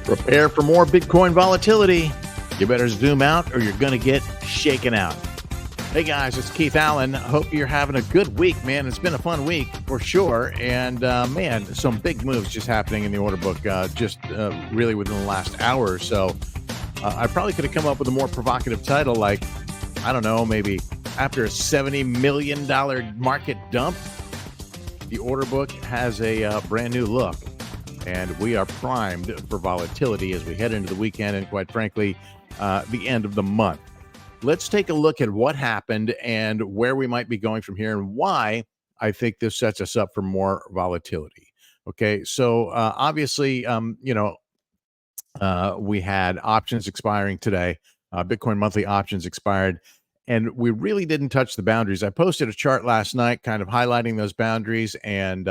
Prepare for more Bitcoin volatility. You better zoom out or you're going to get shaken out. Hey guys, it's Keith Allen. Hope you're having a good week, man. It's been a fun week for sure. And man, some big moves just happening in the order book really within the last hour or so. I probably could have come up with a more provocative title like, I don't know, maybe after a $70 million market dump, the order book has a brand new look. And we are primed for volatility as we head into the weekend and, quite frankly, the end of the month. Let's take a look at what happened and where we might be going from here and why I think this sets us up for more volatility. Okay, so obviously, we had options expiring today. Bitcoin monthly options expired, and we really didn't touch the boundaries. I posted a chart last night kind of highlighting those boundaries and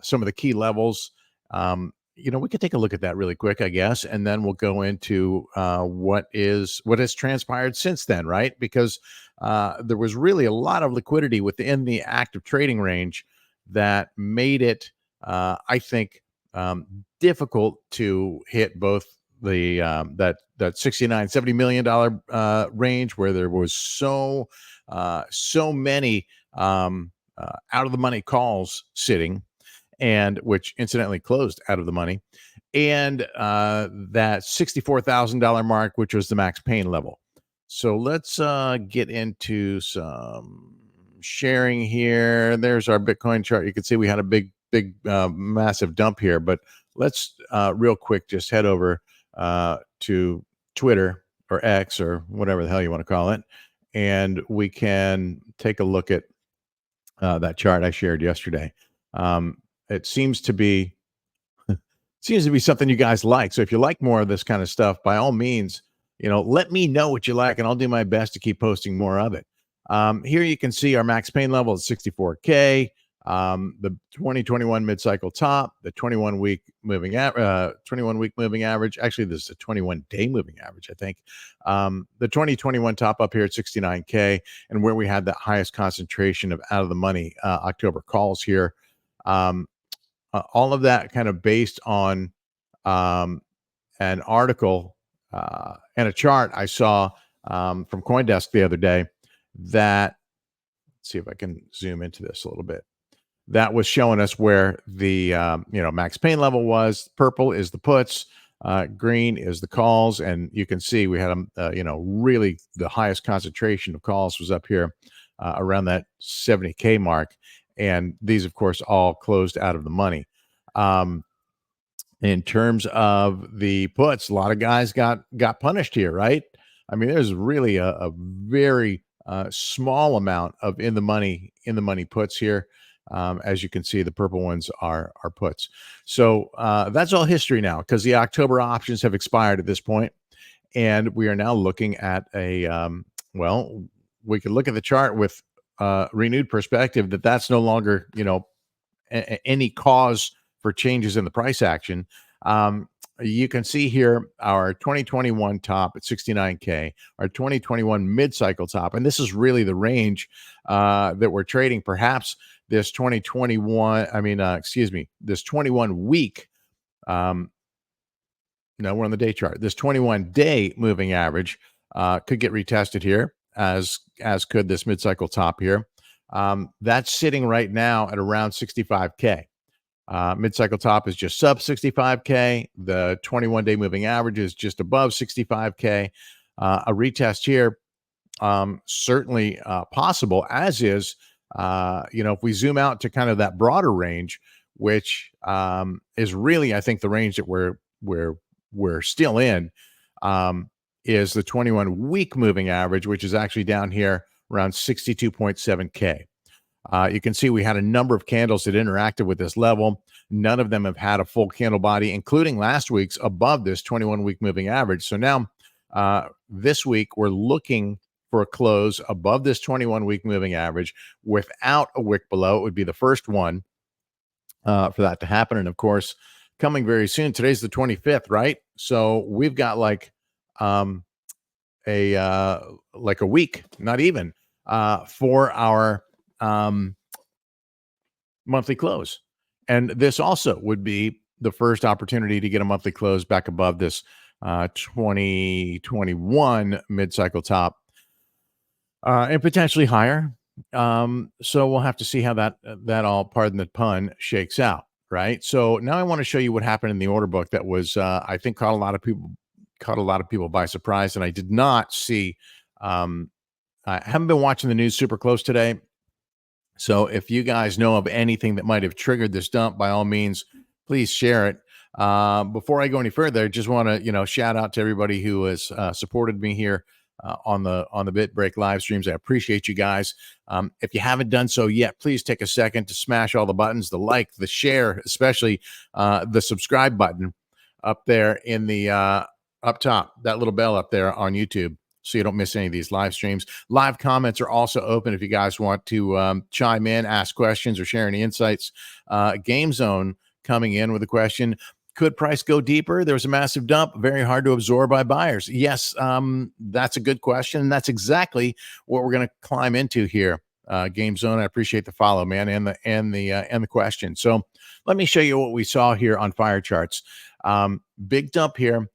some of the key levels. We could take a look at that really quick, I guess, and then we'll go into what has transpired since then, right? Because there was really a lot of liquidity within the active trading range that made it, I think, difficult to hit both the that $69-70 million range where there was so many out of the money calls sitting, and which incidentally closed out of the money, and that $64,000 mark, which was the max pain level. So let's get into some sharing here. There's our Bitcoin chart. You can see we had a big, massive dump here, but let's real quick just head over to Twitter or X or whatever the hell you want to call it, and we can take a look at that chart I shared yesterday. It seems to be something you guys like. So if you like more of this kind of stuff, by all means, let me know what you like, and I'll do my best to keep posting more of it. Here you can see our max pain level is 64K. The 2021 mid-cycle top, the 21-week moving average. Actually, this is a 21-day moving average, I think. The 2021 top up here at 69K, and where we had the highest concentration of out of the money October calls here. All of that kind of based on an article and a chart I saw from CoinDesk the other day that, let's see if I can zoom into this a little bit. That was showing us where the max pain level was. Purple is the puts, green is the calls, and you can see we had really the highest concentration of calls was up here around that 70K mark, and these of course all closed out of the money. In terms of the puts, a lot of guys got punished here, right? I mean, there's really a very small amount of in the money puts here. As you can see, the purple ones are puts. So that's all history now, because the October options have expired at this point, and we are now looking at we could look at the chart with renewed perspective that's no longer any cause for changes in the price action. You can see here our 2021 top at 69K, our 2021 mid-cycle top, and this is really the range that we're trading. Perhaps this 21 week, we're on the day chart. This 21-day moving average could get retested here, as could this mid-cycle top here. That's sitting right now at around 65K. Mid-cycle top is just sub 65K. The 21-day moving average is just above 65K. A retest here, certainly possible, as is, if we zoom out to kind of that broader range, which is really, I think, the range that we're still in, is the 21-week moving average, which is actually down here around 62.7K. You can see we had a number of candles that interacted with this level. None of them have had a full candle body, including last week's above this 21-week moving average. So now this week we're looking for a close above this 21-week moving average without a wick below. It would be the first one for that to happen. And of course, coming very soon. Today's the 25th, right? So we've got like a week, not even, for our monthly close. And this also would be the first opportunity to get a monthly close back above this 2021 mid-cycle top, and potentially higher. So we'll have to see how that all, pardon the pun, shakes out, right? So now I want to show you what happened in the order book that was, I think, caught a lot of people by surprise, and I did not see. Um, I haven't been watching the news super close today, so if you guys know of anything that might have triggered this dump, by all means, please share it. Before I go any further, I just want to shout out to everybody who has supported me here on the Bit Break live streams. I appreciate you guys. If you haven't done so yet, please take a second to smash all the buttons, the like, the share, especially the subscribe button up there in the up top, that little bell up there on YouTube, so you don't miss any of these live streams. Live comments are also open if you guys want to chime in, ask questions, or share any insights. Game Zone coming in with a question: could price go deeper? There was a massive dump, very hard to absorb by buyers. Yes, that's a good question, and that's exactly what we're going to climb into here. Game Zone, I appreciate the follow, man, and the question. So let me show you what we saw here on FireCharts. Big dump here.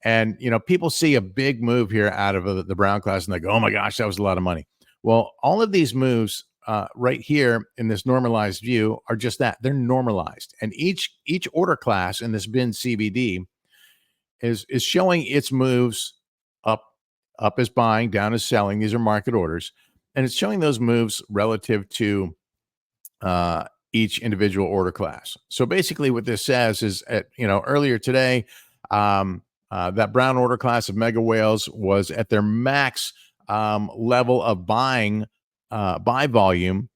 And, people see a big move here out of the Brown class and they go, oh my gosh, that was a lot of money. Well, all of these moves right here in this normalized view are just that. They're normalized. And each order class in this bin CBD is showing its moves up as buying, down as selling. These are market orders. And it's showing those moves relative to each individual order class. So basically what this says is, earlier today, that Brown order class of mega whales was at their max level of buy volume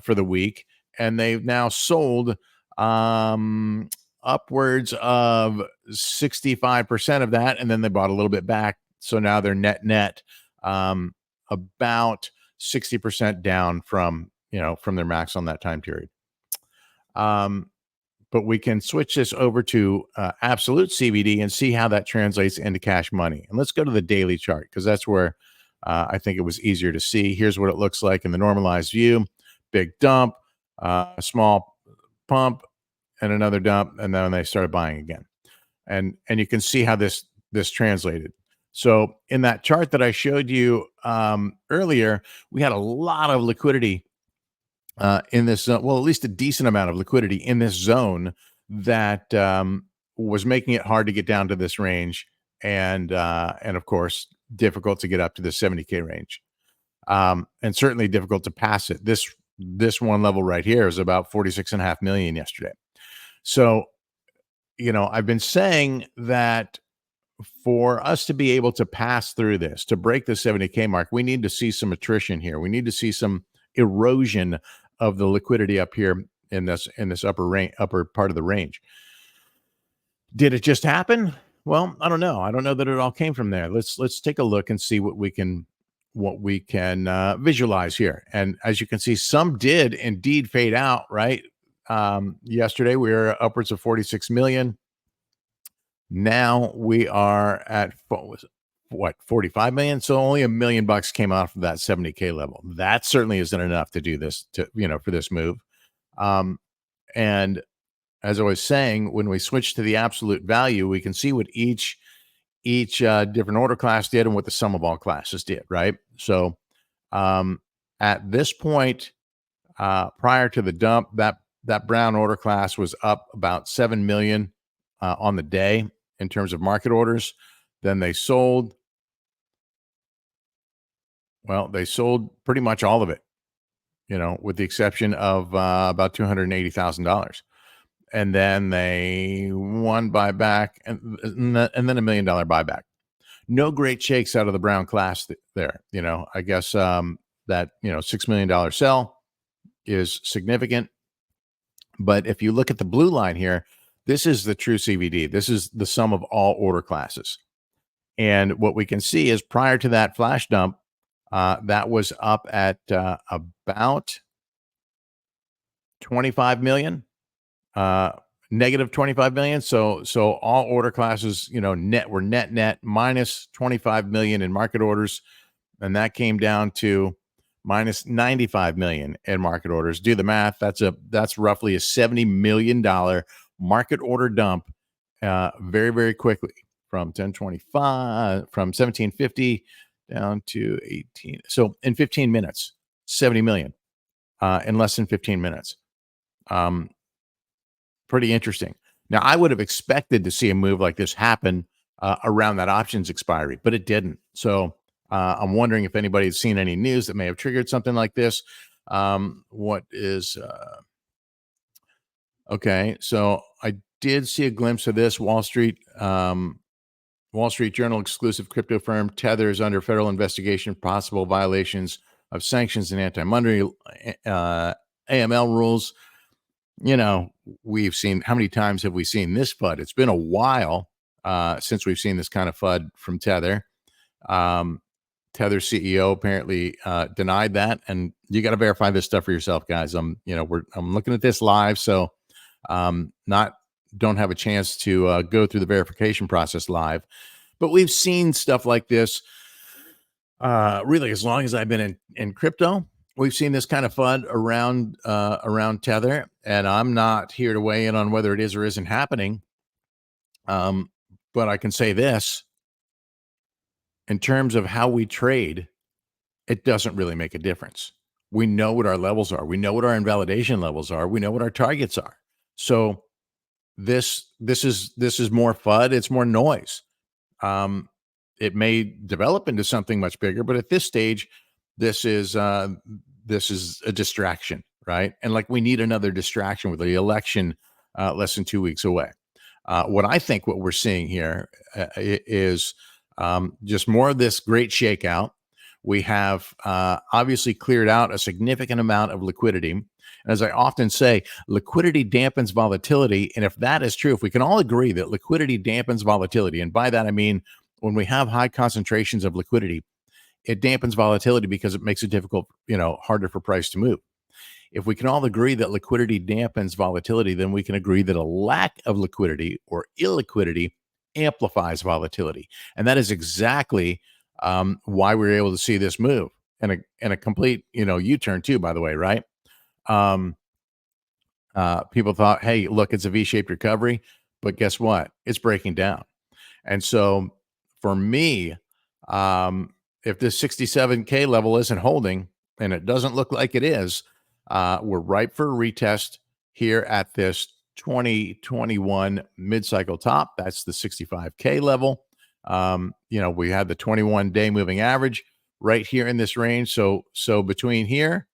for the week, and they've now sold upwards of 65% of that, and then they bought a little bit back. So now they're net about 60% down from their max on that time period. But we can switch this over to absolute CBD and see how that translates into cash money. And let's go to the daily chart, because that's where I think it was easier to see. Here's what it looks like in the normalized view: big dump, a small pump, and another dump, and then they started buying again. And you can see how this translated. So in that chart that I showed you earlier, we had a lot of liquidity in this zone. Well, at least a decent amount of liquidity in this zone that was making it hard to get down to this range, and of course difficult to get up to the 70K range, and certainly difficult to pass it. This one level right here is about 46.5 million yesterday. So I've been saying that for us to be able to pass through this, to break the 70K mark, we need to see some attrition here. We need to see some erosion of the liquidity up here in this upper part of the range. Did it just happen? Well, I don't know. I don't know that it all came from there. Let's take a look and see what we can visualize here. And as you can see, some did indeed fade out, right? Yesterday we were upwards of 46 million. Now we are at what, 45 million? So only $1 million came off of that 70K level. That certainly isn't enough to do this, for this move. And as I was saying, when we switch to the absolute value, we can see what each different order class did and what the sum of all classes did, right? So at this point, prior to the dump, that Brown order class was up about 7 million on the day in terms of market orders. Then they sold. Well, they sold pretty much all of it, with the exception of about $280,000. And then they one buyback and then $1 million buyback. No great shakes out of the Brown class there. I guess that $6 million sell is significant. But if you look at the blue line here, this is the true CVD. This is the sum of all order classes. And what we can see is prior to that flash dump, that was up at about 25 million, negative 25 million. So all order classes, were net minus 25 million in market orders. And that came down to minus 95 million in market orders. Do the math. That's roughly a $70 million market order dump very, very quickly from 1025, from 1750 down to 18. So in 15 minutes, 70 million in less than 15 minutes. Um, Pretty interesting. Now, I would have expected to see a move like this happen around that options expiry, but it didn't. So I'm wondering if anybody's seen any news that may have triggered something like this. What is okay? So I did see a glimpse of this Wall Street Journal exclusive crypto firm Tether is under federal investigation, possible violations of sanctions and anti-money AML rules. You know, we've seen, how many times have we seen this FUD? It's been a while since we've seen this kind of FUD from Tether. Tether CEO apparently denied that, and you got to verify this stuff for yourself, guys. I'm looking at this live, so not don't have a chance to go through the verification process live, but we've seen stuff like this really as long as I've been in crypto. We've seen this kind of FUD around Tether, and I'm not here to weigh in on whether it is or isn't happening. But I can say this: in terms of how we trade, it doesn't really make a difference. We know what our levels are. We know what our invalidation levels are. We know what our targets are. So this is more FUD. It's more noise. It may develop into something much bigger, but at this stage, this is a distraction, right? And like, we need another distraction with the election less than 2 weeks away. What we're seeing here is just more of this great shakeout. We have obviously cleared out a significant amount of liquidity. And as I often say, liquidity dampens volatility. And if that is true, if we can all agree that liquidity dampens volatility, and by that I mean when we have high concentrations of liquidity, it dampens volatility because it makes it difficult, harder for price to move. If we can all agree that liquidity dampens volatility, then we can agree that a lack of liquidity or illiquidity amplifies volatility. And that is exactly why we were able to see this move, and a complete, U-turn too, by the way, right? People thought, hey, look, it's a V-shaped recovery, but guess what? It's breaking down. And so for me, if this 67K level isn't holding, and it doesn't look like it is, we're ripe for a retest here at this 2021 mid-cycle top. That's the 65K level. We had the 21-day moving average right here in this range. So between here,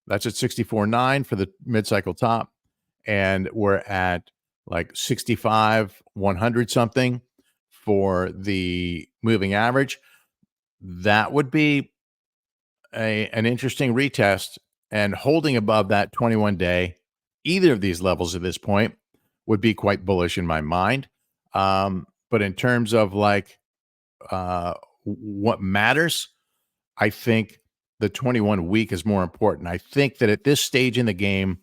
that's at 64.9 for the mid-cycle top, and we're at like 65, 100 something for the moving average. That would be an interesting retest, and holding above that 21-day, either of these levels at this point would be quite bullish in my mind. But in terms of what matters, I think the 21 week is more important. I think that at this stage in the game,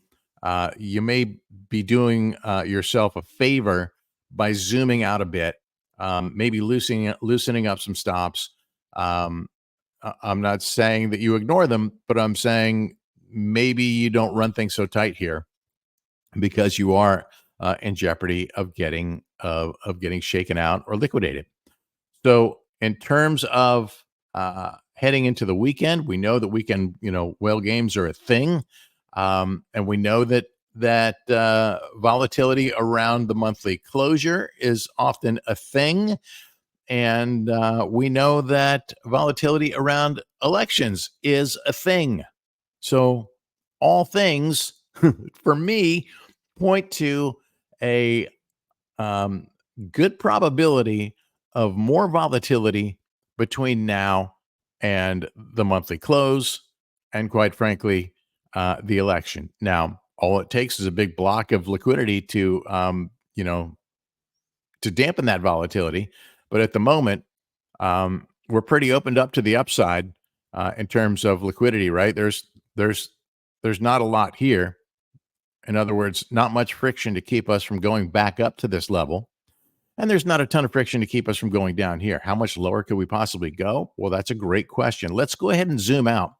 you may be doing yourself a favor by zooming out a bit, maybe loosening up some stops. I'm not saying that you ignore them, but I'm saying maybe you don't run things so tight here, because you are in jeopardy of getting shaken out or liquidated. So in terms of heading into the weekend, we know that weekend, whale games are a thing. And we know that volatility around the monthly closure is often a thing. And we know that volatility around elections is a thing. So all things, for me, point to a good probability of more volatility between now and the monthly close, and quite frankly, the election. Now, all it takes is a big block of liquidity to dampen that volatility. But at the moment, we're pretty opened up to the upside in terms of liquidity, right? There's not a lot here. In other words, not much friction to keep us from going back up to this level. And there's not a ton of friction to keep us from going down here. How much lower could we possibly go? Well, that's a great question. Let's go ahead and zoom out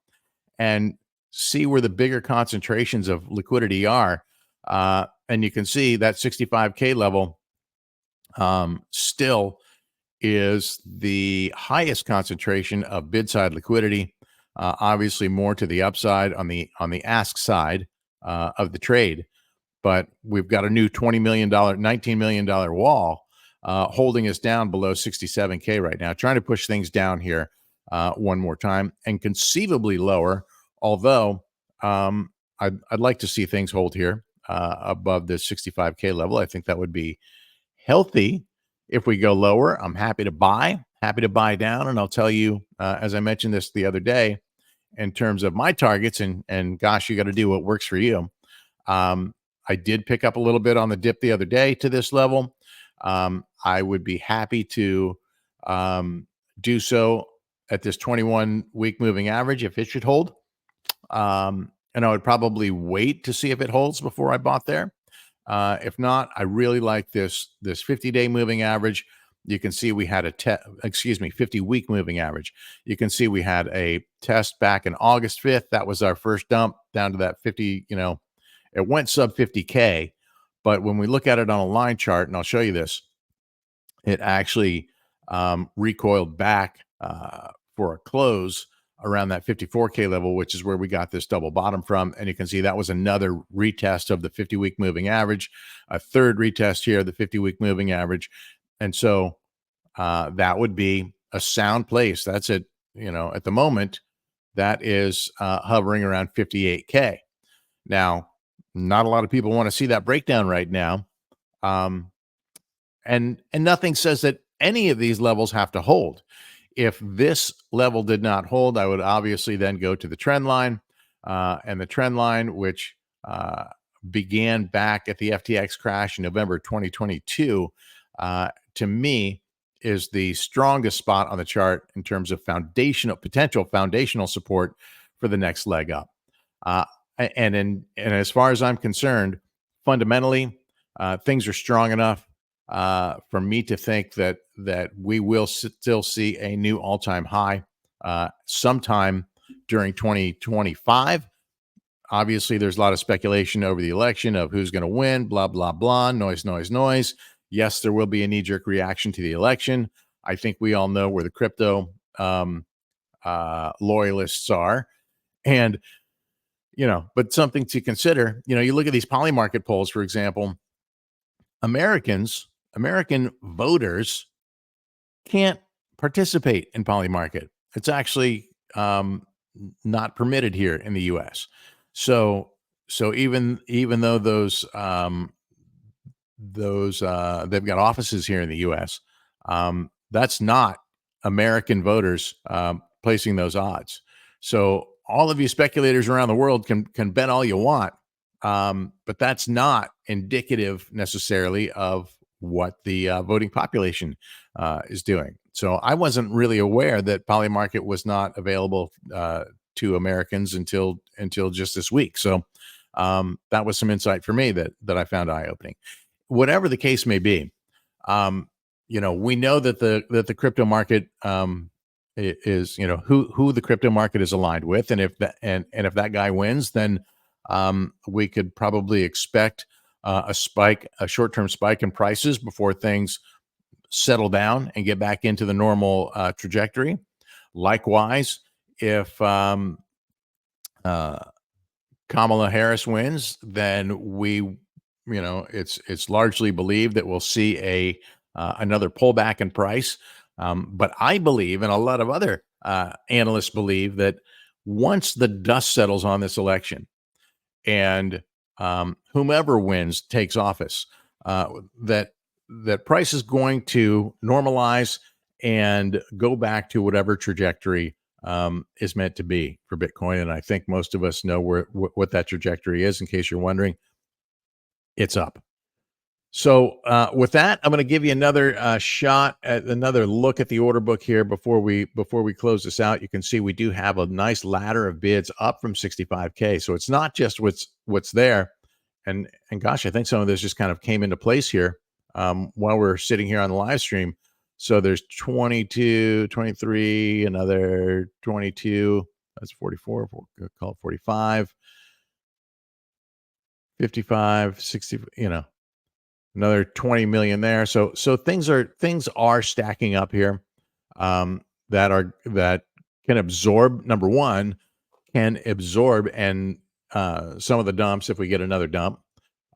and see where the bigger concentrations of liquidity are. and you can see that 65K level still is the highest concentration of bid side liquidity. Obviously, more to the upside on the ask side of the trade, but we've got a new $20 million, $19 million wall holding us down below 67K right now, trying to push things down here one more time and conceivably lower. Although I'd like to see things hold here above the 65K level. I think that would be healthy. If we go lower, I'm happy to buy down. And I'll tell you, as I mentioned this the other day, in terms of my targets, and gosh, you got to do what works for you. I did pick up a little bit on the dip the other day to this level. I would be happy to do so at this 21-week moving average if it should hold. And I would probably wait to see if it holds before I bought there. If not, I really like this 50-day moving average. You can see we had 50-week moving average. You can see we had a test back in August 5th. That was our first dump down to that 50, it went sub 50K. But when we look at it on a line chart, and I'll show you this, it actually recoiled back for a close around that 54K level, which is where we got this double bottom from. And you can see that was another retest of the 50-week moving average, a third retest here, the 50-week moving average. And so that would be a sound place. That's it. At the moment, that is hovering around 58K. Now, not a lot of people want to see that breakdown right now. And nothing says that any of these levels have to hold. If this level did not hold, I would obviously then go to the trend line, and the trend line, which began back at the FTX crash in November 2022, to me is the strongest spot on the chart in terms of potential foundational support for the next leg up. And as far as I'm concerned, fundamentally, things are strong enough for me to think that we will still see a new all-time high sometime during 2025. Obviously, there's a lot of speculation over the election of who's going to win, blah, blah, blah, noise, noise, noise. Yes, there will be a knee-jerk reaction to the election. I think we all know where the crypto loyalists are. And, but something to consider, you look at these Polymarket polls, for example, American voters can't participate in Polymarket. It's actually not permitted here in the U.S. So even though those they've got offices here in the U.S., that's not American voters placing those odds. So all of you speculators around the world can bet all you want, but that's not indicative necessarily of what the voting population is doing. So I wasn't really aware that Polymarket was not available to Americans until just this week. So that was some insight for me that I found eye-opening. Whatever the case may be, we know that the crypto market is who the crypto market is aligned with, and if that guy wins, then we could probably expect a short-term spike in prices before things settle down and get back into the normal trajectory. Likewise, if Kamala Harris wins, then it's largely believed that we'll see another pullback in price. But I believe, and a lot of other analysts believe, that once the dust settles on this election and whomever wins takes office, that price is going to normalize and go back to whatever trajectory is meant to be for Bitcoin. And I think most of us know what that trajectory is. In case you're wondering, it's up. So with that, I'm going to give you another shot at another look at the order book here before we close this out. You can see we do have a nice ladder of bids up from 65K. So it's not just what's there. And gosh, I think some of this just kind of came into place here while we're sitting here on the live stream. So there's 22, 23, another 22. That's 44. We'll call it 45. 55, 60, another 20 million there. So things are stacking up here, that can absorb, number one, can absorb and some of the dumps if we get another dump.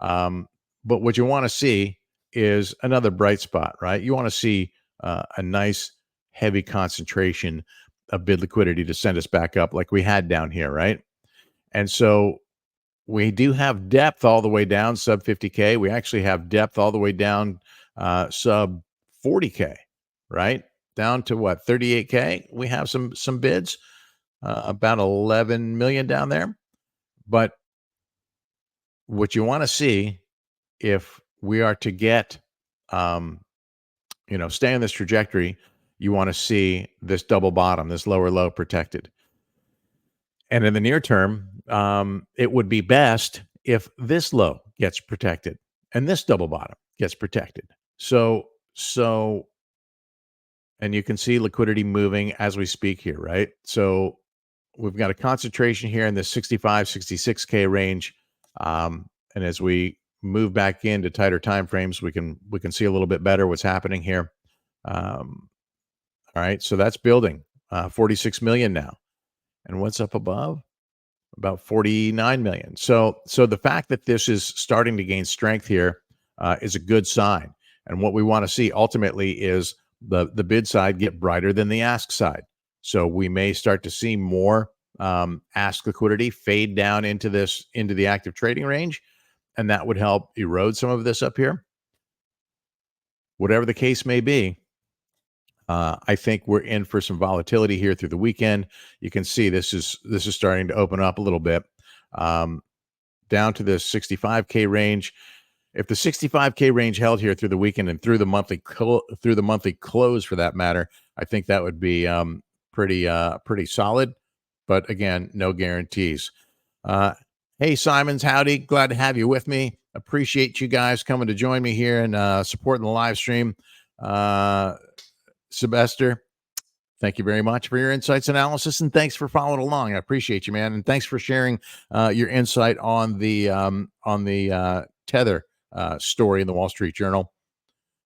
But what you want to see is another bright spot, right? You want to see a nice heavy concentration of bid liquidity to send us back up like we had down here, right? And so we do have depth all the way down sub 50K. We actually have depth all the way down sub 40K, right? Down to what, 38K? We have some bids, about 11 million down there. But what you want to see, if we are to get, stay on this trajectory, you want to see this double bottom, this lower low protected. And in the near term, it would be best if this low gets protected and this double bottom gets protected. So, and you can see liquidity moving as we speak here, right? So we've got a concentration here in the 65, 66K range. And as we move back into tighter time frames, we can see a little bit better what's happening here. All right, so that's building 46 million now. And what's up above? About 49 million. So the fact that this is starting to gain strength here is a good sign. And what we want to see ultimately is the bid side get brighter than the ask side. So we may start to see more ask liquidity fade down into the active trading range, and that would help erode some of this up here. Whatever the case may be, I think we're in for some volatility here through the weekend. You can see this is starting to open up a little bit, down to the 65K range. If the 65K range held here through the weekend and through the monthly close for that matter, I think that would be pretty solid. But again, no guarantees. Hey, Simons, howdy. Glad to have you with me. Appreciate you guys coming to join me here and supporting the live stream. Sylvester, thank you very much for your insights, analysis, and thanks for following along. I appreciate you, man, and thanks for sharing your insight on the Tether story in the Wall Street Journal.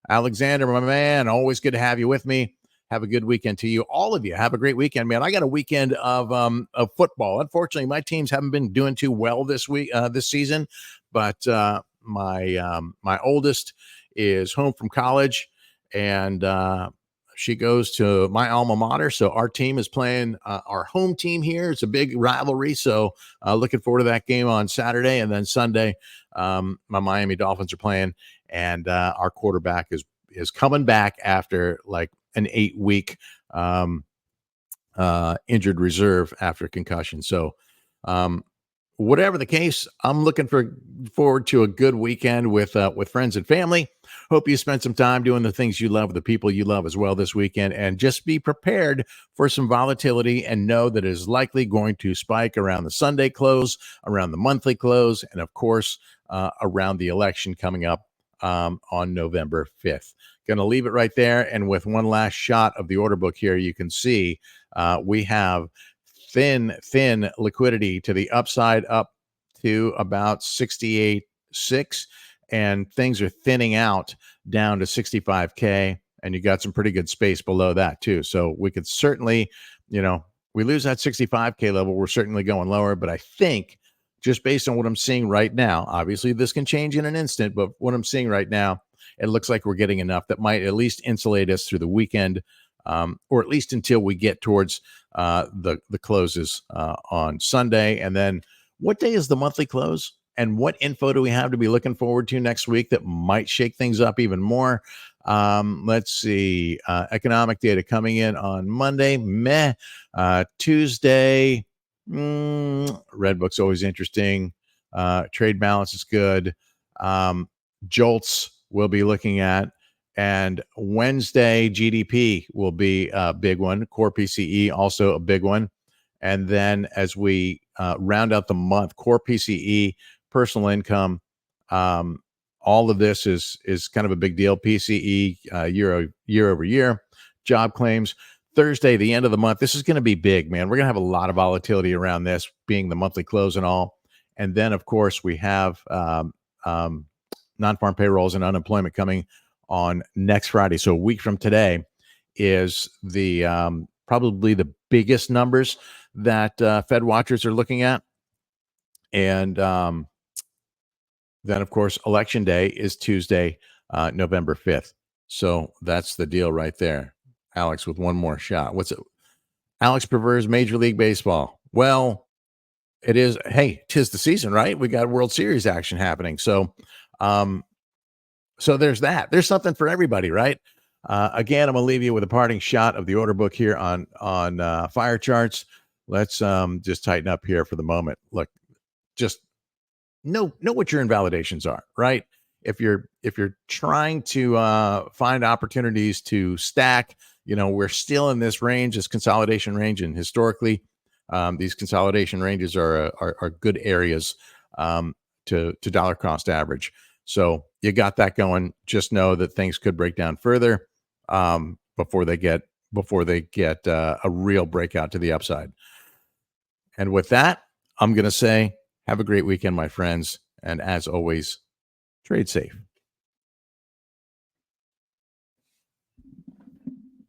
Alexander, my man, always good to have you with me. Have a good weekend to you. All of you have a great weekend, man. I got a weekend of football. Unfortunately, my teams haven't been doing too well this season, but my oldest is home from college, and she goes to my alma mater. So our team is playing our home team here. It's a big rivalry. So looking forward to that game on Saturday. And then Sunday, my Miami Dolphins are playing, and our quarterback is coming back after like an 8-week injured reserve after concussion. So whatever the case, I'm looking forward to a good weekend with friends and family. Hope you spend some time doing the things you love with the people you love as well this weekend, and just be prepared for some volatility and know that it is likely going to spike around the Sunday close, around the monthly close, and of course, around the election coming up on November 5th. Going to leave it right there. And with one last shot of the order book here, you can see we have thin liquidity to the upside up to about 68.6, and things are thinning out down to 65K, and you got some pretty good space below that too. So we could certainly, we lose that 65K level, we're certainly going lower. But I think just based on what I'm seeing right now, obviously this can change in an instant, but what I'm seeing right now, it looks like we're getting enough that might at least insulate us through the weekend, or at least until we get towards the closes on Sunday. And then what day is the monthly close? And what info do we have to be looking forward to next week that might shake things up even more? Let's see. Economic data coming in on Monday. Tuesday. Redbook's always interesting. Trade balance is good. Jolts we'll be looking at. And Wednesday, GDP will be a big one. Core PCE, also a big one. And then as we round out the month, core PCE, personal income, all of this is kind of a big deal. PCE year over year, job claims. Thursday, the end of the month, this is going to be big, man. We're going to have a lot of volatility around this being the monthly close and all. And then, of course, we have um, non-farm payrolls and unemployment coming on next Friday. So a week from today is the probably the biggest numbers that Fed watchers are looking at. And then, of course, Election Day is Tuesday, November 5th. So that's the deal right there. Alex with one more shot. What's it? Alex prefers Major League Baseball. Well, it is. Hey, 'tis the season, right? We got World Series action happening. Um, so there's that. There's something for everybody, right? Again, I'm gonna leave you with a parting shot of the order book here on FireCharts. Let's just tighten up here for the moment. Look, just know what your invalidations are, right? If you're trying to find opportunities to stack, we're still in this range, this consolidation range, and historically these consolidation ranges are good areas to dollar cost average. So you got that going. Just know that things could break down further before they get a real breakout to the upside. And with that, I'm going to say, have a great weekend, my friends. And as always, trade safe.